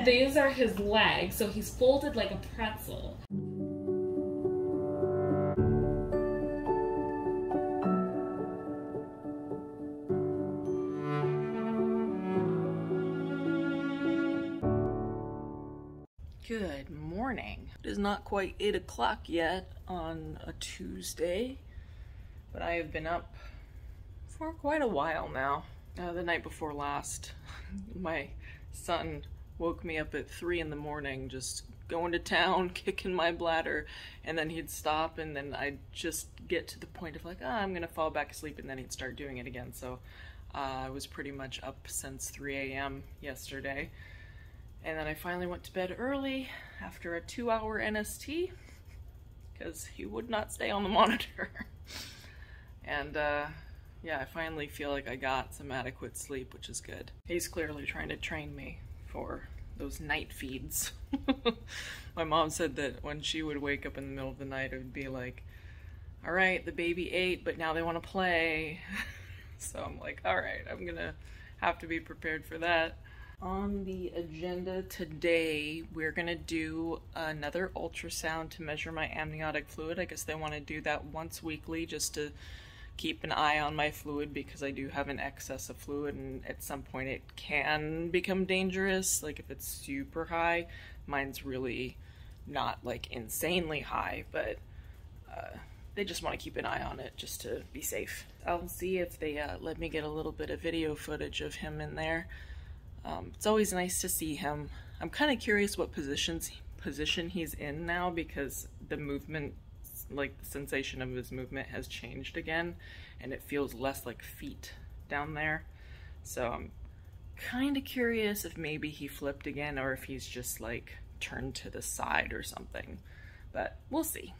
these are his legs, so he's folded like a pretzel. Good morning. It is not quite 8 o'clock yet on a Tuesday, but I have been up for quite a while now. The night before last, my son woke me up at 3 in the morning, just going to town, kicking my bladder, and then he'd stop, and then I'd just get to the point of like, I'm gonna fall back asleep, and then he'd start doing it again. So I was pretty much up since 3 a.m. yesterday. And then I finally went to bed early after a 2-hour NST because he would not stay on the monitor. And yeah, I finally feel like I got some adequate sleep, which is good. He's clearly trying to train me for those night feeds. My mom said that when she would wake up in the middle of the night, it would be like, all right, the baby ate, but now they want to play. So I'm like, all right, I'm gonna have to be prepared for that. On the agenda today, we're gonna do another ultrasound to measure my amniotic fluid. I guess they want to do that once weekly just to keep an eye on my fluid because I do have an excess of fluid, and at some point it can become dangerous. Like if it's super high, mine's really not like insanely high, but they just want to keep an eye on it just to be safe. I'll see if they let me get a little bit of video footage of him in there. It's always nice to see him. I'm kind of curious what position he's in now because the movement, like the sensation of his movement has changed again and it feels less like feet down there. So I'm kind of curious if maybe he flipped again or if he's just like turned to the side or something, but we'll see.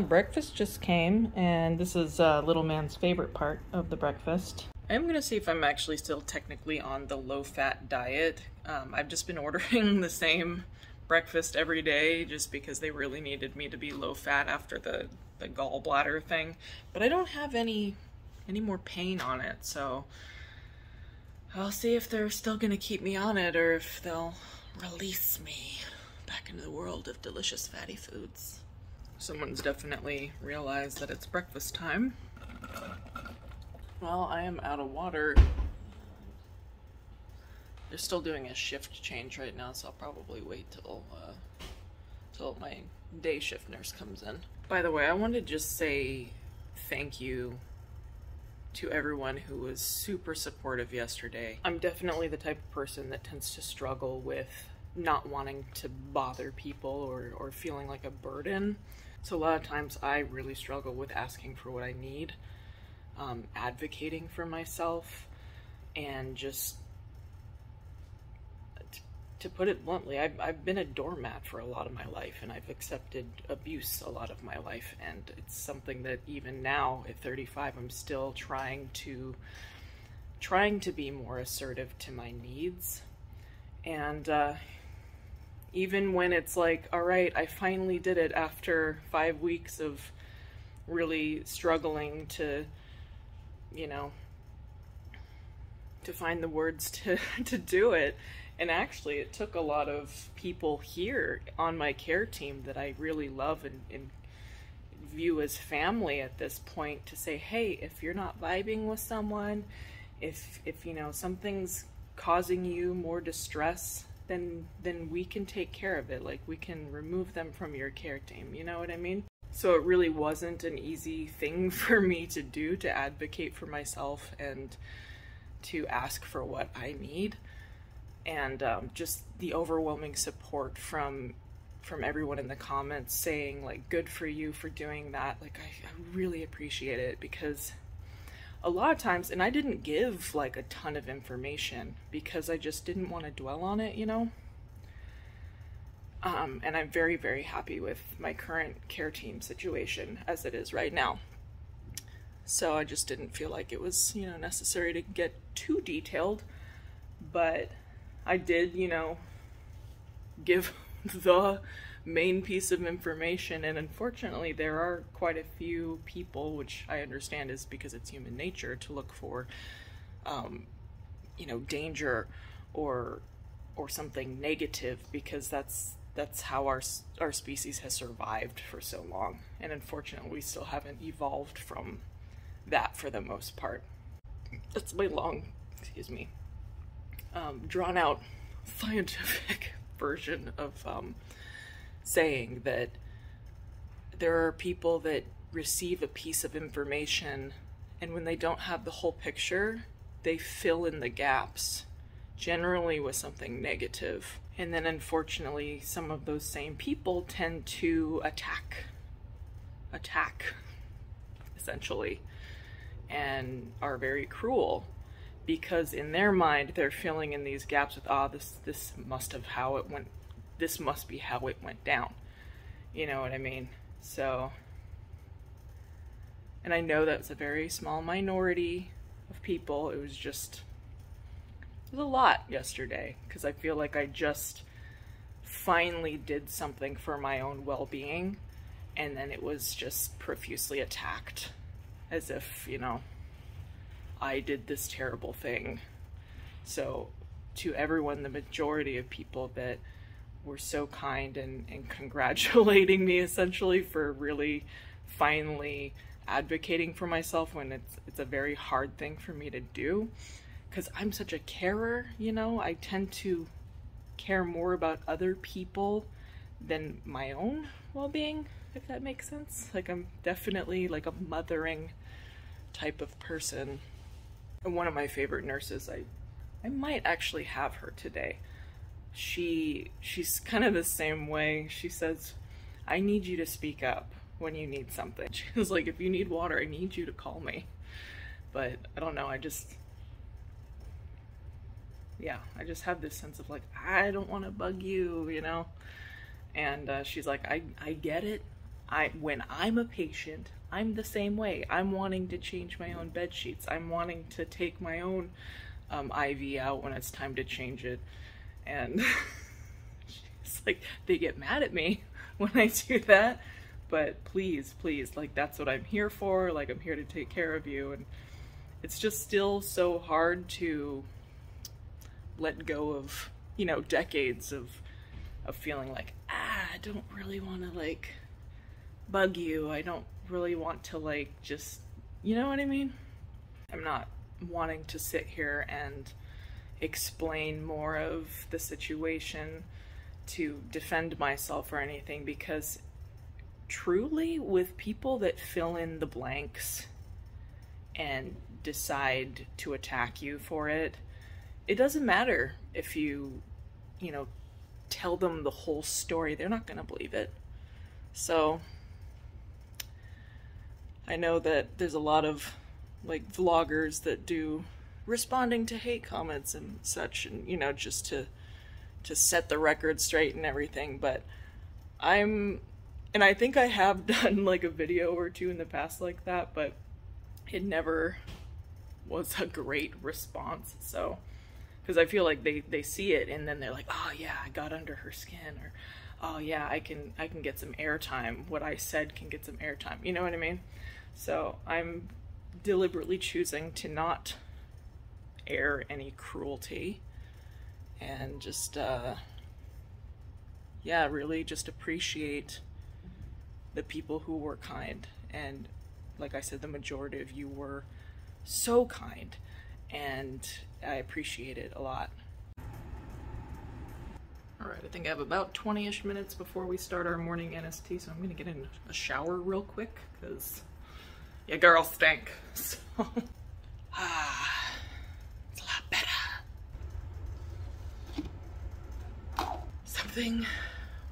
Breakfast just came, and this is little man's favorite part of the breakfast. I'm gonna see if I'm actually still technically on the low-fat diet. I've just been ordering the same breakfast every day just because they really needed me to be low-fat after the gallbladder thing. But I don't have any more pain on it, so I'll see if they're still gonna keep me on it or if they'll release me back into the world of delicious fatty foods. Someone's definitely realized that it's breakfast time. Well, I am out of water. They're still doing a shift change right now, so I'll probably wait till my day shift nurse comes in. By the way, I want to just say thank you to everyone who was super supportive yesterday. I'm definitely the type of person that tends to struggle with not wanting to bother people or feeling like a burden. So a lot of times I really struggle with asking for what I need, advocating for myself, and just to put it bluntly, I've been a doormat for a lot of my life, and I've accepted abuse a lot of my life, and it's something that even now at 35 I'm still trying to be more assertive to my needs. And even when it's like, all right, I finally did it after 5 weeks of really struggling to, you know, to find the words to do it. And actually it took a lot of people here on my care team that I really love and view as family at this point to say, hey, if you're not vibing with someone, if you know something's causing you more distress, then we can take care of it. Like, we can remove them from your care team, you know what I mean? So it really wasn't an easy thing for me to do, to advocate for myself and to ask for what I need. And just the overwhelming support from everyone in the comments saying, like, good for you for doing that. Like, I really appreciate it, because a lot of times, and I didn't give like a ton of information because I just didn't want to dwell on it, you know? And I'm very, very happy with my current care team situation as it is right now. So I just didn't feel like it was, you know, necessary to get too detailed, but I did, you know, give the main piece of information, and unfortunately there are quite a few people, which I understand is because it's human nature to look for, you know, danger or or something negative, because that's how our species has survived for so long. And unfortunately, we still haven't evolved from that for the most part. That's my long, drawn out scientific version of saying that there are people that receive a piece of information, and when they don't have the whole picture, they fill in the gaps, generally with something negative. And then unfortunately, some of those same people tend to attack, essentially, and are very cruel, because in their mind, they're filling in these gaps with, this must be how it went down. You know what I mean? So, and I know that's a very small minority of people. It was a lot yesterday, because I feel like I just finally did something for my own well-being, and then it was just profusely attacked, as if, you know, I did this terrible thing. So to everyone, the majority of people that were so kind and congratulating me essentially for really finally advocating for myself, when it's a very hard thing for me to do, because I'm such a carer, you know. I tend to care more about other people than my own well-being, if that makes sense. Like, I'm definitely like a mothering type of person. And one of my favorite nurses, I might actually have her today. She's kind of the same way. She says, I need you to speak up when you need something. She was like, if you need water, I need you to call me. But I don't know, I just have this sense of like, I don't want to bug you, you know? And she's like, I get it. When I'm a patient, I'm the same way. I'm wanting to change my own bed sheets. I'm wanting to take my own IV out when it's time to change it. And she's like, they get mad at me when I do that. But please, like, that's what I'm here for. Like, I'm here to take care of you. And it's just still so hard to let go of, you know, decades of feeling like, I don't really want to, like, bug you. I don't really want to, like, just, you know what I mean? I'm not wanting to sit here and explain more of the situation to defend myself or anything, because truly, with people that fill in the blanks and decide to attack you for it, it doesn't matter if you know, tell them the whole story. They're not gonna believe it. So I know that there's a lot of like vloggers that do responding to hate comments and such, and you know, just to set the record straight and everything. But and I think I have done like a video or two in the past like that, but it never was a great response. So, because I feel like they see it and then they're like, oh yeah, I got under her skin, or oh yeah, I can get some airtime. What I said can get some airtime. You know what I mean? So I'm deliberately choosing to not air any cruelty, and just yeah, really just appreciate the people who were kind. And like I said, the majority of you were so kind, and I appreciate it a lot. Alright, I think I have about 20-ish minutes before we start our morning NST, so I'm gonna get in a shower real quick, because your girl stink. So it's a lot better. Something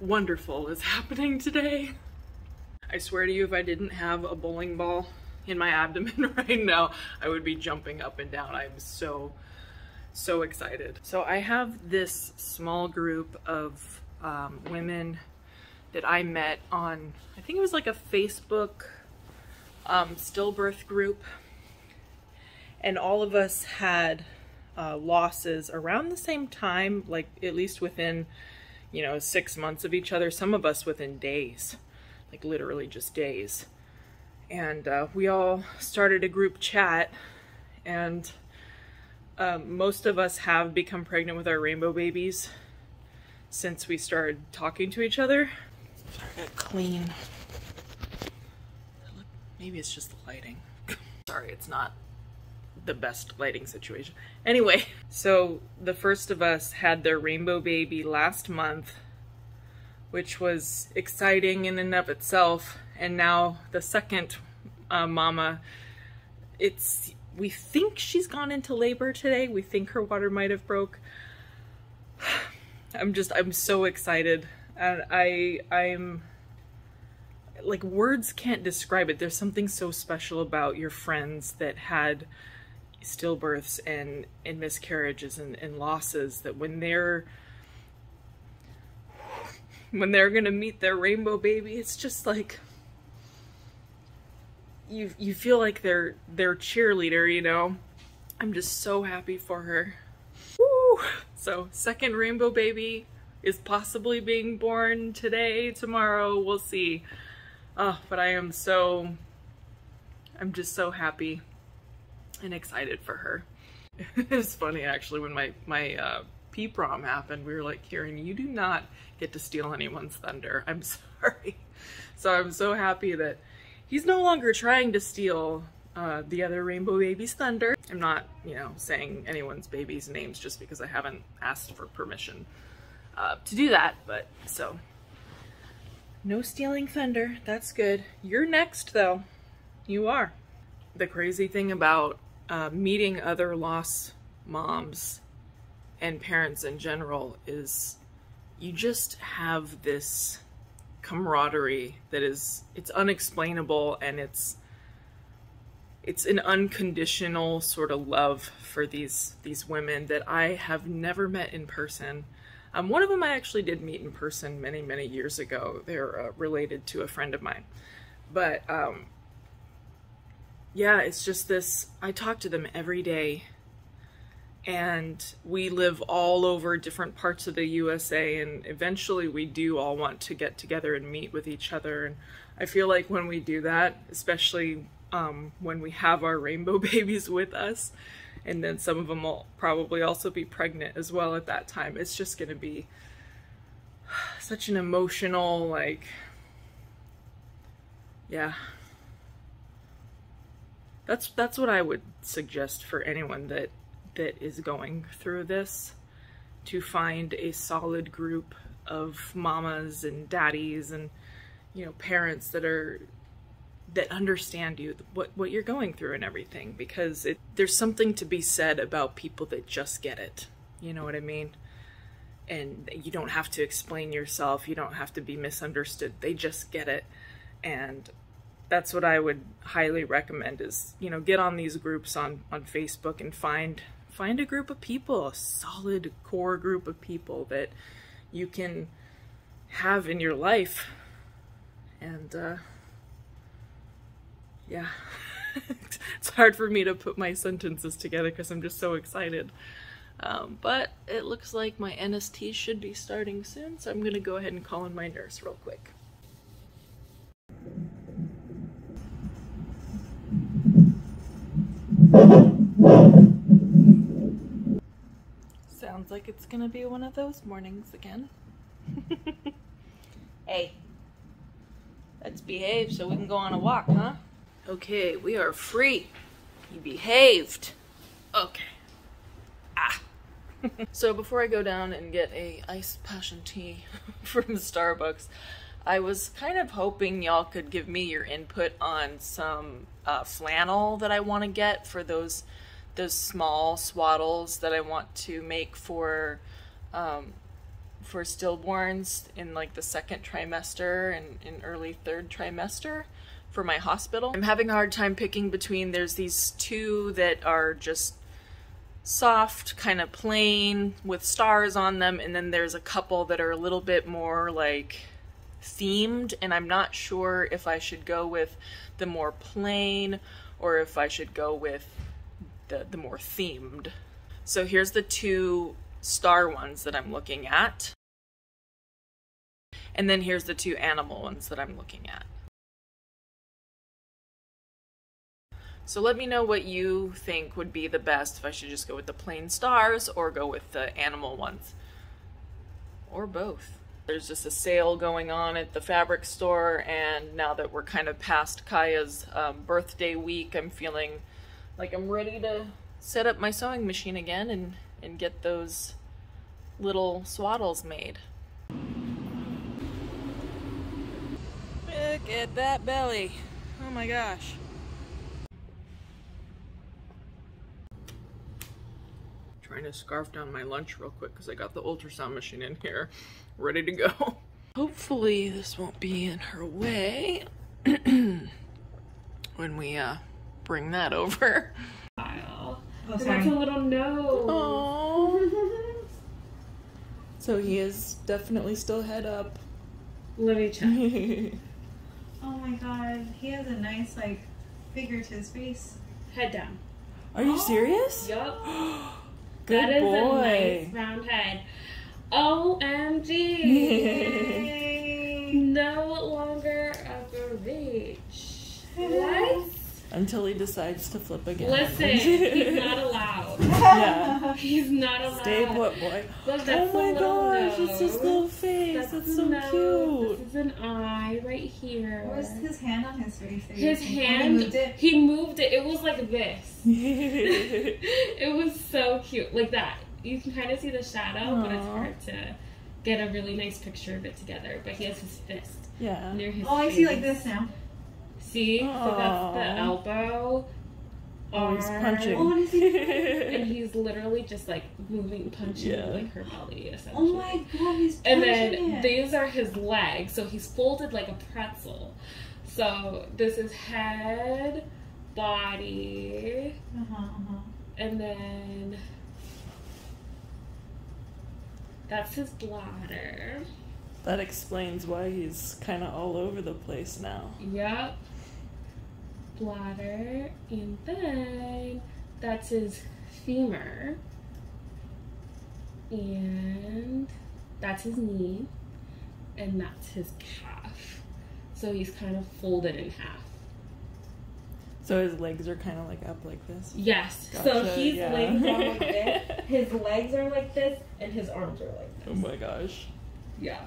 wonderful is happening today. I swear to you, if I didn't have a bowling ball in my abdomen right now, I would be jumping up and down. I'm so excited. So I have this small group of women that I met on, I think it was like a Facebook stillbirth group, and all of us had losses around the same time, like at least within, you know, 6 months of each other. Some of us within days, like literally just days. And we all started a group chat, and Most of us have become pregnant with our rainbow babies since we started talking to each other. Sorry, I gotta clean. Maybe it's just the lighting. Sorry, it's not the best lighting situation. Anyway, so the first of us had their rainbow baby last month, which was exciting in and of itself. And now the second mama, we think she's gone into labor today. We think her water might have broke. I'm so excited. And I'm like, words can't describe it. There's something so special about your friends that had stillbirths and miscarriages and losses, that when they're gonna meet their rainbow baby, it's just like you feel like they're cheerleader, you know. I'm just so happy for her. Woo! So second rainbow baby is possibly being born today, tomorrow, we'll see. But I'm just so happy and excited for her. It was funny actually, when my PPROM happened, we were like, Kieran, you do not get to steal anyone's thunder. I'm sorry. So I'm so happy that he's no longer trying to steal the other rainbow baby's thunder. I'm not, you know, saying anyone's baby's names just because I haven't asked for permission to do that, but so no stealing thunder. That's good. You're next though. You are. The crazy thing about meeting other lost moms and parents in general is you just have this camaraderie that it's unexplainable, and it's an unconditional sort of love for these women that I have never met in person. One of them I actually did meet in person many years ago. They're related to a friend of mine, but yeah, it's just this, I talk to them every day, and we live all over different parts of the USA, and eventually we do all want to get together and meet with each other. And I feel like when we do that, especially when we have our rainbow babies with us, and then some of them will probably also be pregnant as well at that time, it's just going to be such an emotional, like, yeah. That's what I would suggest for anyone that is going through this, to find a solid group of mamas and daddies and, you know, parents that understand you, what you're going through and everything, because there's something to be said about people that just get it. You know what I mean? And you don't have to explain yourself. You don't have to be misunderstood. They just get it. And that's what I would highly recommend is, you know, get on these groups on Facebook and find a group of people, a solid core group of people that you can have in your life. And yeah, it's hard for me to put my sentences together because I'm just so excited. But it looks like my NST should be starting soon, so I'm gonna go ahead and call in my nurse real quick. Sounds like it's gonna be one of those mornings again. Hey, let's behave so we can go on a walk, huh? Okay, we are free. You behaved. Okay. Ah. So before I go down and get a iced passion tea from Starbucks, I was kind of hoping y'all could give me your input on some flannel that I want to get for those small swaddles that I want to make for stillborns in like the second trimester and in early third trimester for my hospital. I'm having a hard time picking between, there's these two that are just soft, kind of plain with stars on them, and then there's a couple that are a little bit more like themed, and I'm not sure if I should go with the more plain or if I should go with the more themed. So here's the two star ones that I'm looking at, and then here's the two animal ones that I'm looking at. So let me know what you think would be the best, if I should just go with the plain stars or go with the animal ones. Or both. There's just a sale going on at the fabric store, and now that we're kind of past Kaia's birthday week, I'm feeling like I'm ready to set up my sewing machine again and get those little swaddles made. Look at that belly. Oh my gosh. Trying to scarf down my lunch real quick because I got the ultrasound machine in here ready to go. Hopefully this won't be in her way when we bring that over. Oh, that's a little nose. Oh. So he is definitely still head up. Let me check. Oh my god, he has a nice like figure to his face. Head down. Are you serious? Yup. Good that is boy. a nice round head. OMG! No longer a reach. What? Until he decides to flip again. Listen, he's not allowed. Yeah. He's not allowed. Stay put, boy. Look, that's oh my a gosh, nose. it's his little face. That's so nose. cute. This is an eye right here. Where's his hand on his face? His hand, he moved it. It was like this. It was so cute. Like that. You can kind of see the shadow, Aww. but it's hard to get a really nice picture of it together. But he has his fist near his face. I see like this now. See? Aww. So that's the elbow. Oh, he's punching. Oh, what is he doing? And he's literally just like punching like her belly essentially. Oh my god, he's punching And then it. these are his legs, so he's folded like a pretzel. So this is head, body, and then that's his bladder. That explains why he's kind of all over the place now. Yep. Bladder, and then that's his femur, and that's his knee, and that's his calf. So he's kind of folded in half. So his legs are kind of like up like this? Yes. Gotcha, So he's yeah. laying down like this. His legs are like this, and his arms are like this. Oh my gosh. Yeah.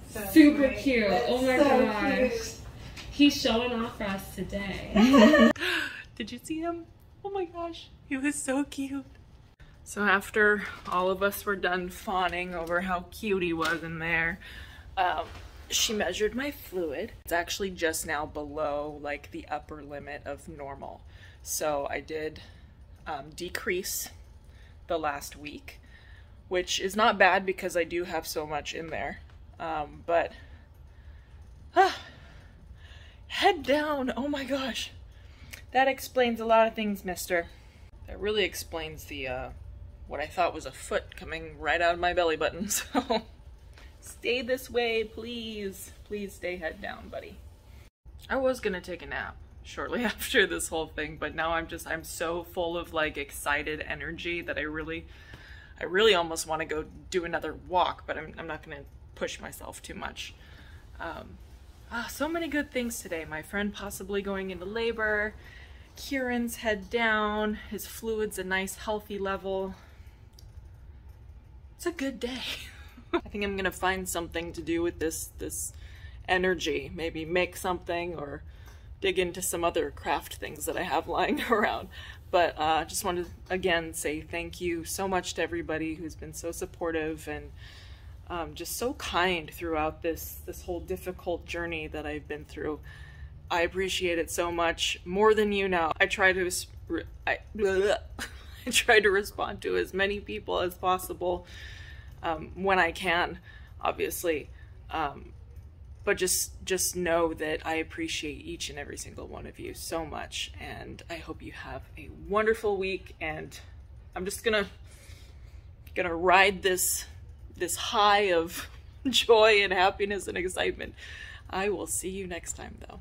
So Super great. cute. That's Oh my so gosh. cute. He's showing off for us today. Did you see him? Oh my gosh, he was so cute. So after all of us were done fawning over how cute he was in there, she measured my fluid. It's actually just now below like the upper limit of normal. So I did decrease the last week, which is not bad because I do have so much in there. But head down, oh my gosh. That explains a lot of things, mister. That really explains the, what I thought was a foot coming right out of my belly button, so stay this way, please. Please stay head down, buddy. I was gonna take a nap shortly after this whole thing, but now I'm so full of like excited energy that I really almost want to go do another walk, but I'm not gonna push myself too much. So many good things today. My friend possibly going into labor, Kieran's head down, his fluid's a nice healthy level. It's a good day. I think I'm gonna find something to do with this energy. Maybe make something or dig into some other craft things that I have lying around. But just wanted to again say thank you so much to everybody who's been so supportive and just so kind throughout this whole difficult journey that I've been through. I appreciate it so much, more than you know. I try to respond to as many people as possible when I can, obviously. But just know that I appreciate each and every single one of you so much, and I hope you have a wonderful week. And I'm just gonna ride this high of joy and happiness and excitement. I will see you next time, though.